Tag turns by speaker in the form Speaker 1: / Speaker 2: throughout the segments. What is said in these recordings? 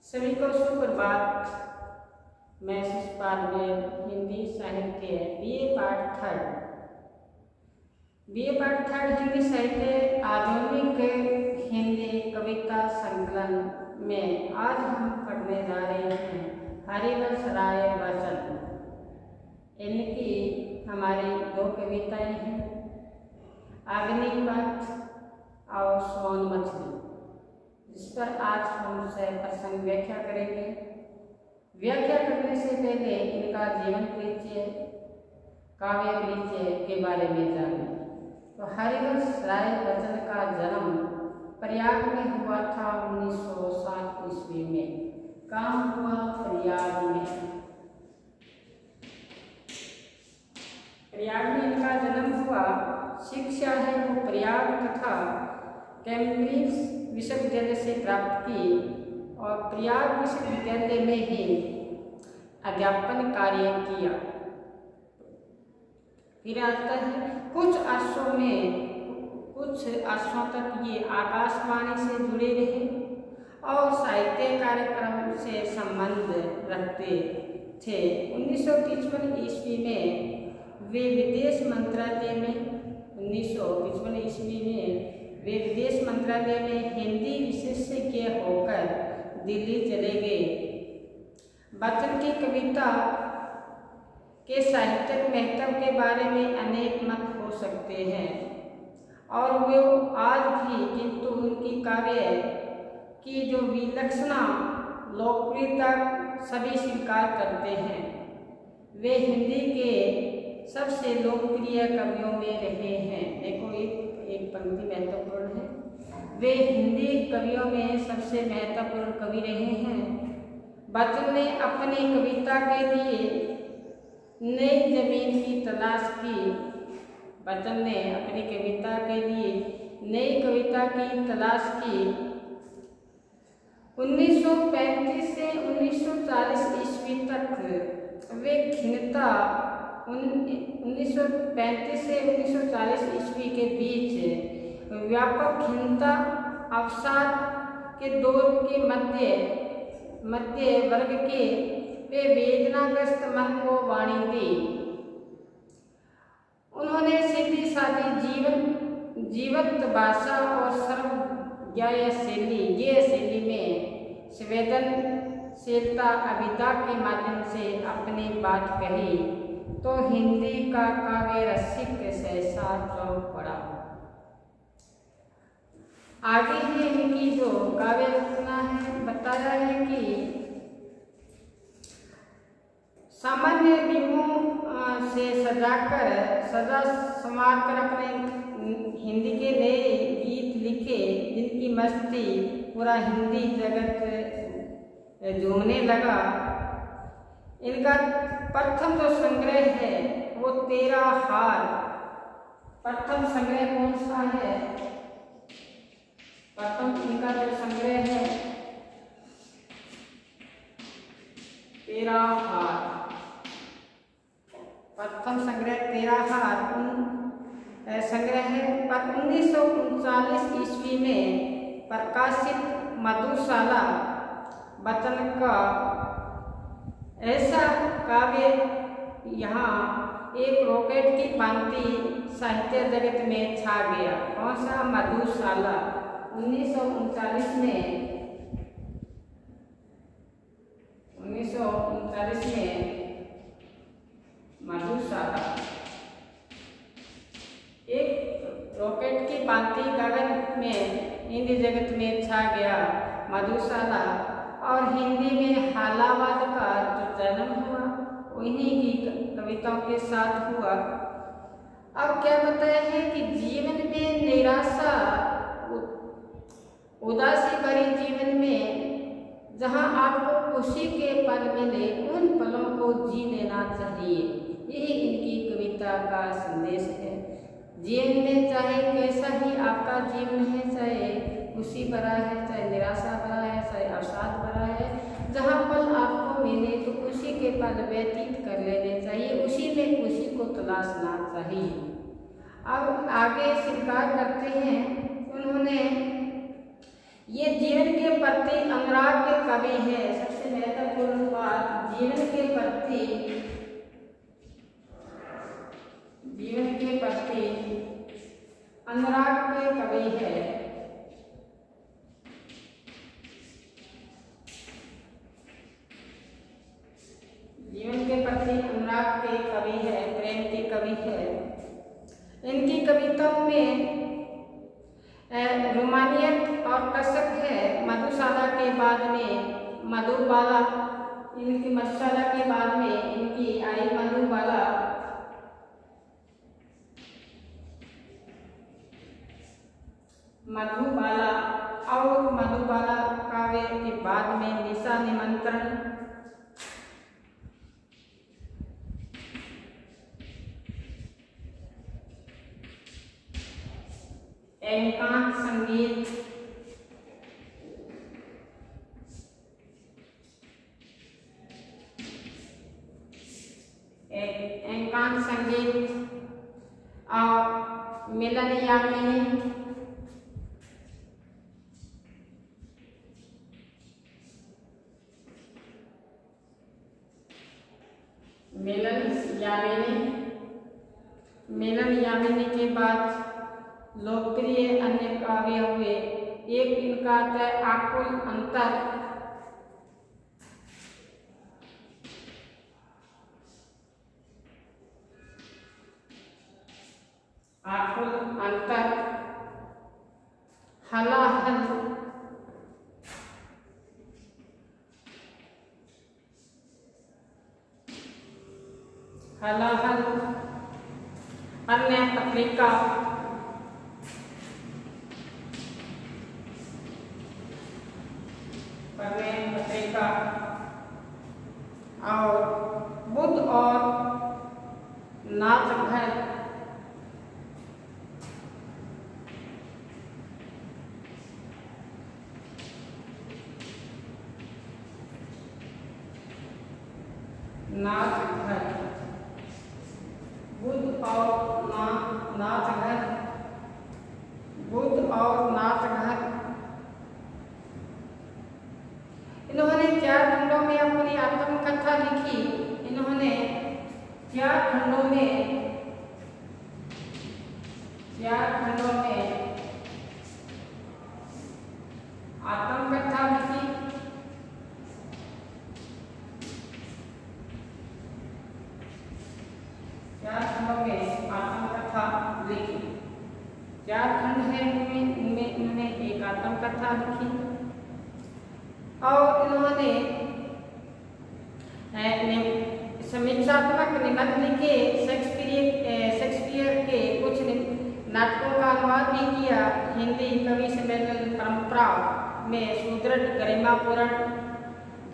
Speaker 1: सभी को सुप्रभात। मैं शिषपाल बेल, हिंदी साहित्य बीए पार्ट थर्ड हिंदी साहित्य आधुनिक हिंदी कविता संकलन में आज हम पढ़ने जा रहे हैं हरिवंश राय बच्चन। इनकी हमारी दो कविताएं हैं, अग्निपथ और सोन मछली, जिस पर आज हम प्रसंग व्याख्या करेंगे। व्याख्या करने से पहले इनका जीवन परिचय, काव्य परिचय के बारे में जानें। तो हरिवंश राय बच्चन का जन्म प्रयाग में हुआ था 1907 ईस्वी में। कहाँ हुआ? प्रयाग में। प्रयाग में इनका जन्म हुआ। शिक्षा है वो प्रयाग तथा कैम्ब्रिज विश्वविद्यालय से प्राप्त की और प्रयाग विश्वविद्यालय में ही अध्यापन कार्य किया। फिर आता है कुछ अर्षों तक ये आकाशवाणी से जुड़े रहे और साहित्य कार्यक्रम से संबंध रखते थे। 1953 ईस्वी में वे विदेश मंत्रालय में हिंदी विशेषज्ञ होकर दिल्ली चले गए। बच्चन की कविता के साहित्यिक महत्व के बारे में अनेक मत हो सकते हैं और वे आज भी, किंतु उनकी काव्य की जो विलक्षणा लोकप्रियता सभी स्वीकार करते हैं। वे हिंदी के सबसे लोकप्रिय कवियों में रहे हैं। देखो एक पंक्ति महत्वपूर्ण है। वे हिंदी कवियों में सबसे महत्वपूर्ण कवि रहे हैं। बच्चन ने अपनी कविता के लिए नई जमीन की तलाश की। बच्चन ने अपनी कविता के लिए नई कविता की तलाश की। 1935 से 1940 ईस्वी तक वे खिन्नता 1935 से 1940 ईस्वी के बीच व्यापक खिन्नता अवसाद के दौर के मध्य वर्ग के वे वेदनाग्रस्त मन को वाणी दी। उन्होंने सीधी सादी जीवंत भाषा और सर्वज्ञ शैली में संवेदनशीलता अभिधा के माध्यम से अपनी बात कही तो हिंदी का काव्य रसिक सहसा चौंक पड़ा। आगे ही इनकी जो काव्य रचना है, बताया है कि सामान्य नियमों से सजा संवार कर अपने हिंदी के नए गीत लिखे, जिनकी मस्ती पूरा हिंदी जगत झूमने लगा। इनका प्रथम जो संग्रह है वो 13 हार। प्रथम संग्रह कौन सा है? प्रथम इनका जो संग्रह है 13 हार। प्रथम संग्रह 13 हार संग्रह है। पर 1939 ईस्वी में प्रकाशित मधुशाला बच्चन का ऐसा काव्य यहाँ एक रॉकेट की भांति साहित्य जगत में छा गया। कौन सा? मधुशाला। 1939 में मधुशाला एक रॉकेट की भांति गगन में हिंदी जगत में छा गया मधुशाला। और हिंदी में हालावाद का जो जन्म हुआ उन्हीं की कविताओं के साथ हुआ। अब क्या बताया है कि जीवन में निराशा, उदासी भरी जीवन में जहां आपको खुशी के पल मिले, उन पलों को जी लेना चाहिए। यही इनकी कविता का संदेश है। जीवन में चाहे कैसा ही आपका जीवन है, चाहे खुशी भरा है, चाहे निराशा भरा है, चाहे अवसाद भरा है, जहाँ पल आपको मिले तो खुशी के पल व्यतीत कर लेने चाहिए, उसी में खुशी को तलाशना चाहिए। अब आगे स्वीकार करते हैं, उन्होंने ये जीवन के प्रति अनुराग के कवि है। सबसे महत्वपूर्ण बात, जीवन के प्रति अनुराग के कवि है। जीवन के प्रति अनुराग के कवि है, प्रेम के कवि है। इनकी कविताओं में रोमानियत और कसक है। मधुशाला के बाद में मधुबाला, इनकी मधुशाला के बाद में इनकी आई मधुबाला। और मधुबाला काव्य के बाद में निशा निमंत्रण, एकांत संगीत, और मिलन यामिनी, मिलन यामिनी के बाद लोकप्रिय अन्य काव्य हुए। एक इनका है आकुल अंतर, हलाहल, अन्य पत्रिका, और बुद्ध और नाचघर, बुद्ध और नाचघर। इन्होंने 4 खंडों में अपनी आत्मकथा लिखी। इन्होंने 4 खंडों में आत्मकथा लिखी। चार खंड है, उनमें इन्होंने एक आत्मकथा लिखी। और इन्होंने समीक्षात्मक निबंध लिखे। शेक्सपियर के कुछ नाटकों का अनुवाद भी किया। हिंदी कवि सम्मेलन परंपरा में सुदृढ़ गरिमापूर्ण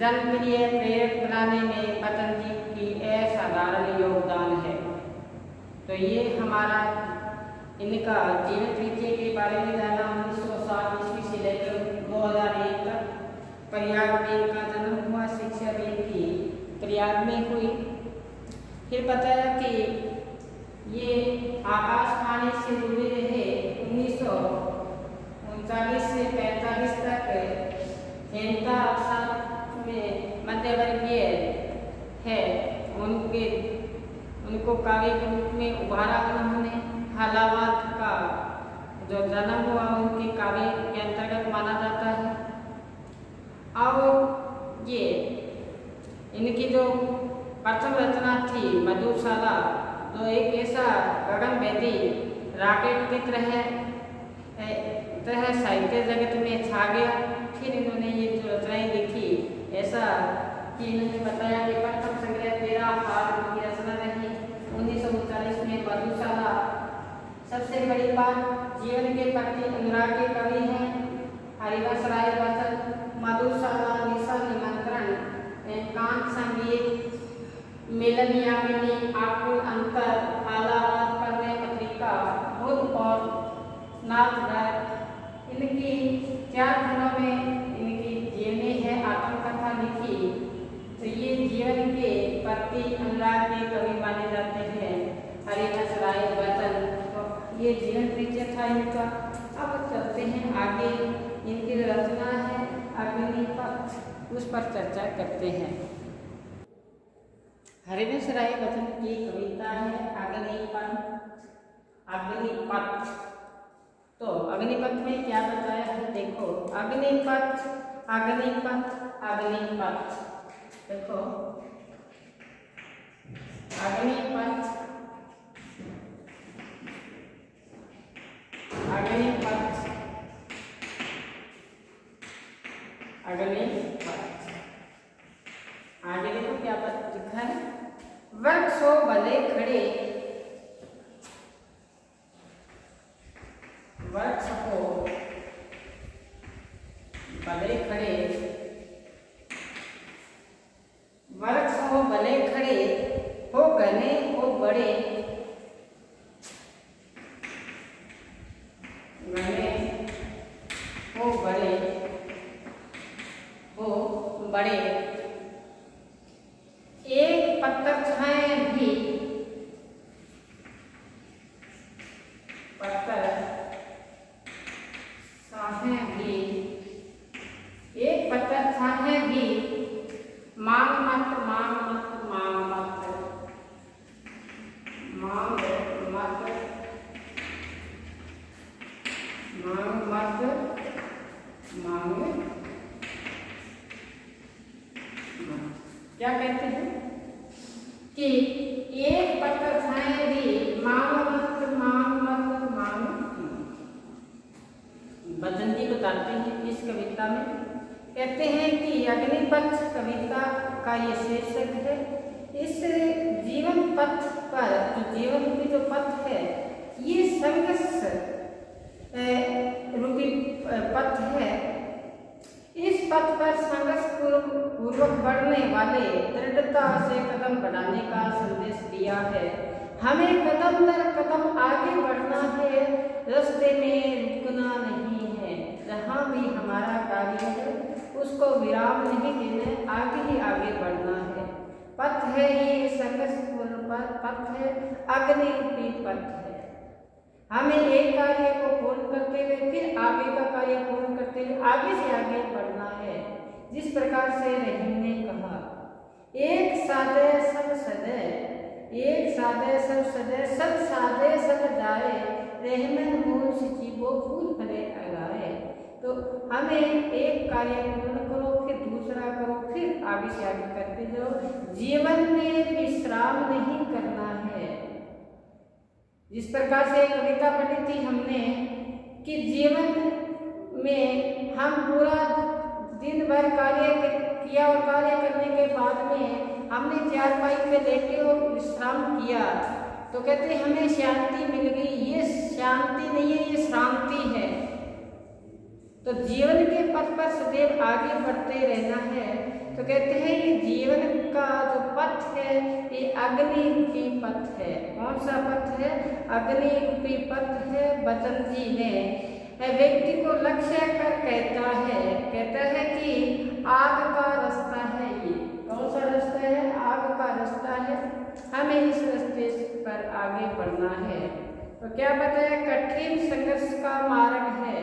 Speaker 1: जनप्रिय प्रेरक बनाने में पतंजलि की असाधारण योगदान है। तो ये हमारा इनका जीवन परिचय के बारे में जाना। 1907 ईस्वी से लेकर 2001 तक प्रयाग में इनका जन्म हुआ। शिक्षा भी इनकी प्रयाग में हुई। फिर बताया कि ये आकाशवाणी से जुड़े रहे। 1939 से 45 तक हेमता में मध्यवर्गीय है। उनको काव्य के रूप में उभारा। उन्होंने हलावत का जो जन्म हुआ उनके काव्य के अंतर्गत माना जाता है। और ये इनकी जो प्रथम रचना थी मधुशाला, जो एक ऐसा गगनभेदी रॉकेट की तरह साहित्य जगत में छा गया। फिर इन्होंने ये जो रचनाएं लिखी, ऐसा कि इन्होंने बताया कि प्रथम संग्रह 13 हार की रचना रही 1939 में मधुशाला। सबसे बड़ी बात, जीवन के प्रति अनुराग के कवि हैं। हरिवंश राय बच्चन, मधुशाला, निशा निमंत्रण, एकांत संगीत, मिलन यामिनी, आकुल अंतर, हालावाद, प्रणय पत्रिका, बुद्ध और नाचघर। इनकी 4 खंडों में इनकी जीवनी है, आत्मकथा लिखी। तो ये जीवन के प्रति अनुराग के कवि माने जाते हैं हरिवंश राय बच्चन। ये जीवन परिचय था इनका। अब चलते हैं आगे। इनकी रचना है अग्निपथ, उस पर चर्चा करते हैं। हरिवंश राय बच्चन की कविता है अग्निपथ। तो अग्निपथ में क्या बताया है देखो, अग्निपथ अग्निपथ अग्निपथ, देखो अग्निपथ अग्निपथ अग्निपथ। आगे देखो क्या लिखा है, वृक्ष हो भले खड़े, वृक्ष हो भले खड़े, वृक्ष हो भले खड़े, हो घने हो बड़े, घने हो बड़े, हो बड़े, एक पत्थर छाए भी, पत्थर छाए भी, एक पत्थर छाए भी, मांग मत मांग मत मांग मत, मांग मत मांग मत मांग। क्या कहते हैं कि एक पत्थर छाए भी, मांग मत मांग मत मांग। बच्चन जी बताते हैं इस कविता में, कहते हैं कि अग्निपथ कविता का ये शीर्षक है। इस जीवन पथ पर, जो जीवन की जो पथ है, ये संघर्ष रूपी पथ है। इस पथ पर संघर्ष पूर्वक बढ़ने वाले दृढ़ता से कदम बढ़ाने का संदेश दिया है। हमें कदम दर कदम आगे बढ़ना है, रास्ते में रुकना नहीं है। जहाँ भी हमारा कार्य है उसको विराम नहीं देना, आगे ही आगे बढ़ना है। पथ है ये संघर्षपूर्ण पथ है, अग्निरूपी पथ है। हमें एक कार्य को पूर्ण करते हुए फिर आगे का कार्य पूर्ण करते हुए आगे से आगे बढ़ना है। जिस प्रकार से रहीम ने कहा, एक सादे सब सदे, एक सादे सब सदे, सब सादे सब जाए, रहमन मूल सिची वो फूल फले लगाए। तो हमें एक कार्य पूर्ण करो, फिर दूसरा करो, फिर आगे से आगे करते जाओ। जीवन में विश्राम नहीं करना है। जिस प्रकार से कविता पढ़ी थी हमने कि जीवन में हम पूरा दिन भर कार्य किया और कार्य करने के बाद में हमने चारपाई पे लेटे और विश्राम किया, तो कहते हमें शांति मिल गई। ये शांति नहीं है, ये शांति है। तो जीवन के पथ पर सदैव आगे बढ़ते रहना है। तो कहते हैं ये जीवन का जो पथ है ये अग्निरूपी पथ है। कौन सा पथ है? अग्निरूपी पथ है। बच्चन जी ने व्यक्ति को लक्ष्य कर कहता है कि आग का रास्ता है ये। कौन सा रास्ता है? आग का रास्ता है। हमें इस रास्ते पर आगे बढ़ना है। तो क्या बताया? कठिन संघर्ष का मार्ग है।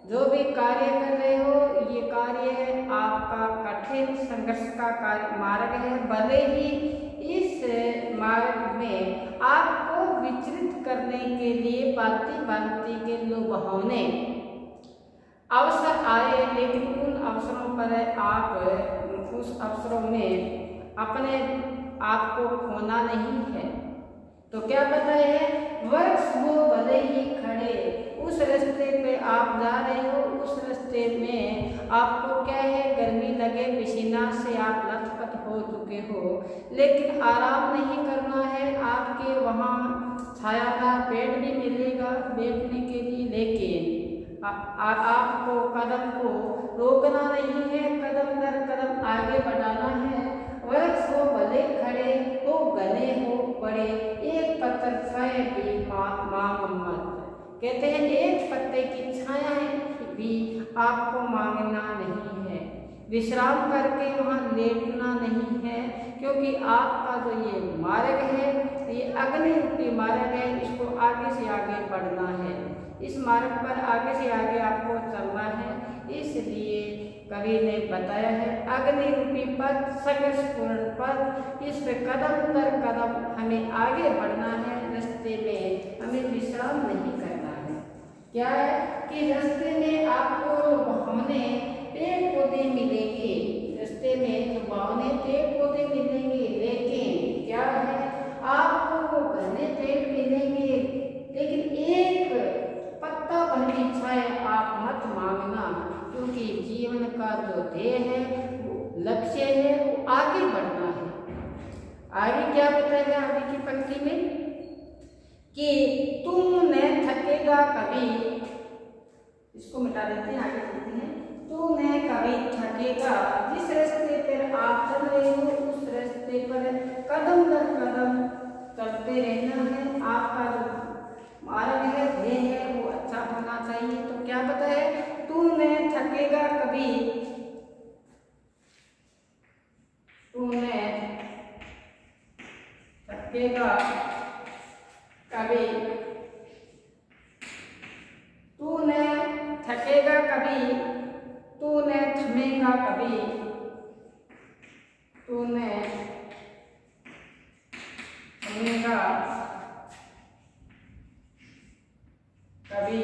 Speaker 1: जो भी कार्य कर रहे हो, ये कार्य आपका कठिन संघर्ष का मार्ग है। भले ही इस मार्ग में आपको विचलित करने के लिए भांति के लुभावने अवसर आए, लेकिन उन अवसरों पर आप उस अवसरों में अपने आप को खोना नहीं है। तो क्या बताए? वृक्ष हो भले ही खड़े, उस रास्ते पे आप जा रहे हो, उस रास्ते में आपको क्या है, गर्मी लगे, पसीना से आप लथपथ हो चुके हो, लेकिन आराम नहीं करना है। आपके वहाँ छायादार पेड़ भी मिलेगा बैठने के लिए, लेकिन आपको कदम को रोकना नहीं है, कदम दर कदम आगे बढ़ाना है। वृक्ष हो भले खड़े, हो घने हो बड़े, एक पत्थर छाए भी मांग मत। कहते हैं एक पत्ते की छाया भी आपको मांगना नहीं है। विश्राम करके वहाँ लेटना नहीं है, क्योंकि आपका जो ये मार्ग है ये अग्नि रूपी मार्ग है, इसको आगे से आगे बढ़ना है। इस मार्ग पर आगे से आगे आपको चलना है। इसलिए कवि ने बताया है अग्नि रूपी पथ, संघर्षपूर्ण पथ, इस पे कदम दर कदम हमें आगे बढ़ना है। रास्ते में हमें विश्राम नहीं करना है। क्या है कि रास्ते में आपको हमने पेड़ पौधे मिलेंगे, रास्ते में जो बावने पेड़ पौधे मिलेंगे, लेकिन क्या है आपको घने पेड़ मिलेंगे, लेकिन एक पत्ता भर भी छाया आप मत मांगना, क्योंकि जीवन का जो ध्येय है, वो लक्ष्य है, वो आगे बढ़ना है। आगे क्या बताएगा आगे की पंक्ति में कि तू न थकेगा कभी, इसको मिटा देते हैं, आगे चलते हैं। तू न कभी थकेगा, जिस रास्ते पर आप चल रहे हो उस रास्ते पर कदम दर कदम चलते रहना है। आपका जो मार्ग है, ध्येय है, वो अच्छा होना चाहिए। तो क्या बताए, तू न थकेगा कभी, तू न थकेगा कभी, तू न थकेगा कभी, तू न थमेगा कभी, तू न थमेगा कभी,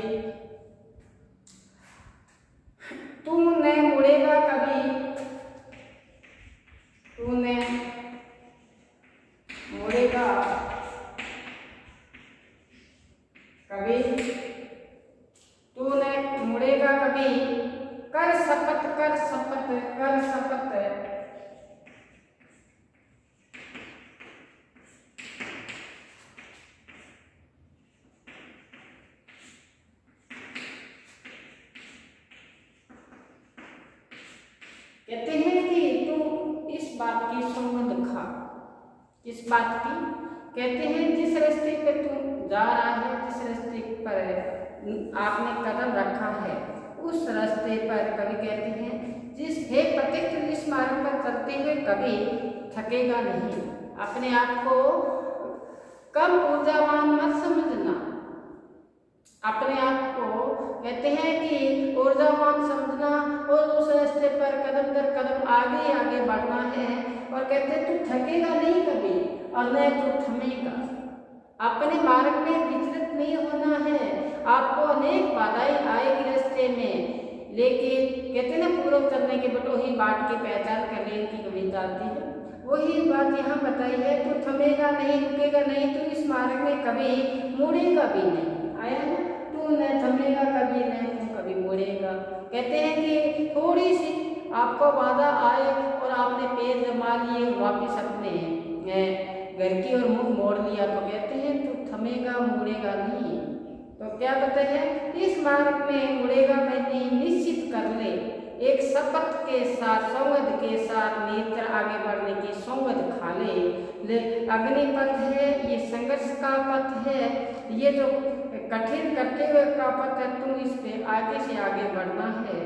Speaker 1: तू न मुड़ेगा कभी, तू न मुड़ेगा कभी, तू न मुड़ेगा कभी, कर शपथ कर शपथ कर शपथ, कहते हैं कि तू इस बात की सौगंध खा, इस बात की, कहते हैं जिस रास्ते पे तू जा रहा है, जिस रास्ते पर आपने कदम रखा है, उस रास्ते पर कभी कहते हैं जिस हे पथिक इस मार्ग पर चलते हुए कभी थकेगा नहीं। अपने आप को कम ऊर्जावान मत समझना, अपने आप को कहते हैं कि ऊर्जावान समझना और उस रास्ते पर कदम दर कदम आगे आगे बढ़ना है। और कहते हैं तू थकेगा नहीं कभी और न तू थमेगा। अपने मार्ग में विचलित नहीं होना है। आपको अनेक बाधाएं आएगी रास्ते में, लेकिन कहते ना पूर्व चलने के बटोही बाट की पहचान कर ले की कविता आती है, वही बात यहाँ बताई है। तू थमेगा नहीं, रुकेगा नहीं, तू इस मार्ग में कभी मुड़ेगा भी नहीं। आया ना, तू न थमेगा कभी, न तू कभी मुड़ेगा। कहते हैं कि थोड़ी सी आपको बाधा आए और आपने पैर जमा लिए वापिस अपने घर की और मुंह मोड़ लिया, तो कहते हैं तू थमेगा मुड़ेगा नहीं। तो क्या कहते हैं, इस मार्ग में मुड़ेगा नहीं, निश्चित कर ले, एक शपथ के साथ सौगंध के साथ निरंतर आगे बढ़ने की सौगंध खा ले। अग्निपथ है, ये संघर्ष का पथ है, ये जो कठिन करते हुए का पथ है, तुम इस पे आगे से आगे बढ़ना है।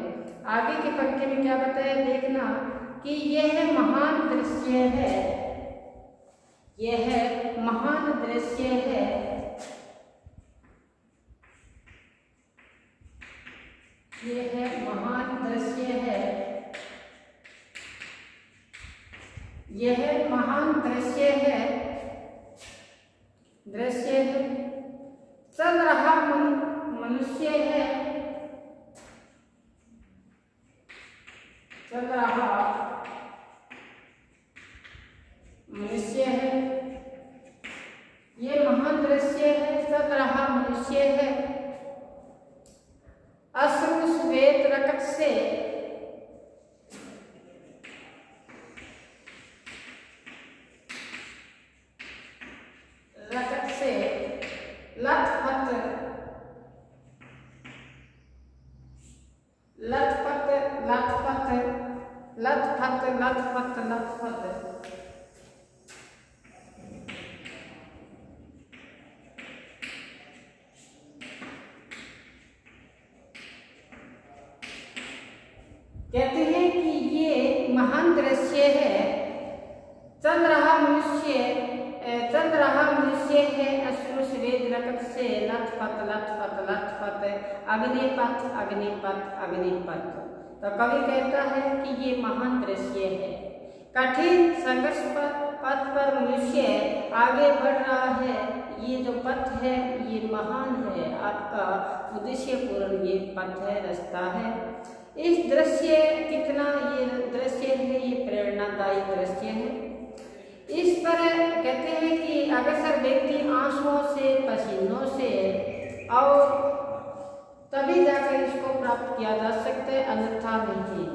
Speaker 1: आगे की पंक्ति में क्या बताया देखना कि यह महान दृश्य है, यह महान दृश्य है, यह महान दृश्य है, यह महान दृश्य है, दृश्य है, चल रहा मनुष्य है, चल रहा मनुष्य है, ये महान दृश्य है, चल रहा मनुष्य है। अश्रु श्वेत रकत से लथपथ लथपथ लथपथ लथपथ लथपथ लथपथ कहते हैं कि ये महान दृश्य है, चल रहा मनुष्य चल रहा मनुष्य है अश्रु स्वेद रकत से लथपथ लथपथ लथपथ अग्निपथ अग्निपथ अग्निपथ। तो कवि कहता है कि ये महान दृश्य है। कठिन संघर्ष पथ पर मनुष्य आगे बढ़ रहा है। ये जो पथ है ये महान है, आपका उद्देश्य पूर्ण ये पथ है, रास्ता है। इस दृश्य कितना ये दृश्य है, ये प्रेरणादायी दृश्य है। इस पर कहते हैं कि अक्सर व्यक्ति आंसुओं से पसीनों से और तभी जाकर इसको प्राप्त किया जा सकता है, अन्यथा नहीं।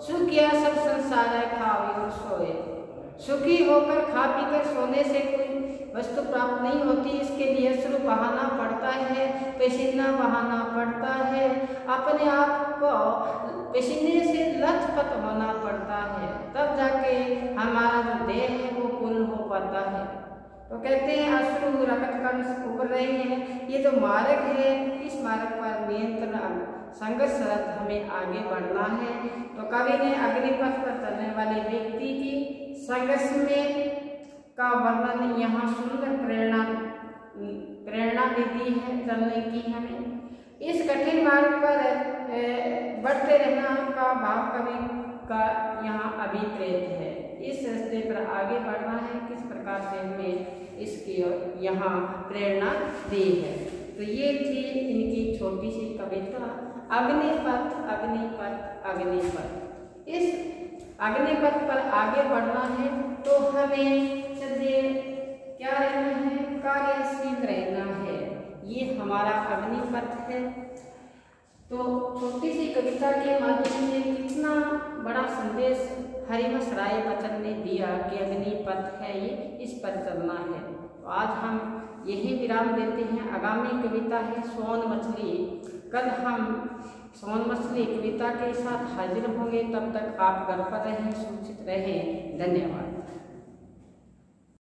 Speaker 1: सुख या सब संसार है खावे और सोए। सुखी होकर खा पी कर सोने से कोई वस्तु प्राप्त नहीं होती। इसके लिए अश्रु बहाना पड़ता है, पसीना बहाना पड़ता है, अपने आप को पसीने से लथपथ होना पड़ता है, तब जाके हमारा जो देह है वो पूर्ण हो पाता है। तो कहते हैं अश्रु रकत कण उभर रहे हैं। ये जो मार्ग है इस मार्ग पर नियंत्रण संघर्षरत हमें आगे बढ़ना है। तो कवि ने अग्निपथ पर चलने वाले व्यक्ति की संघर्ष में का वर्णन यहाँ सुंदर प्रेरणा भी दी है चलने की हमें। इस कठिन मार्ग पर बढ़ते रहना का भाव कवि का यहाँ अभिप्रेत है। इस रास्ते पर आगे बढ़ना है, किस प्रकार से हमें इसकी यहाँ प्रेरणा दी है। तो ये थी इनकी छोटी सी कविता अग्निपथ अग्निपथ अग्निपथ। इस अग्निपथ पर आगे बढ़ना है तो हमें सदैव क्या रहना है, कार्यशील रहना है। ये हमारा अग्निपथ है। तो छोटी सी कविता के माध्यम से कितना बड़ा संदेश हरिवंश राय बच्चन ने दिया कि अग्निपथ है ये, इस पर चलना है। तो आज हम यही विराम देते हैं। आगामी कविता है सोन मछली। कल हम सोन मछली कविता के साथ हाजिर होंगे। तब तक आप घर पर रहें, सुरक्षित रहें। धन्यवाद।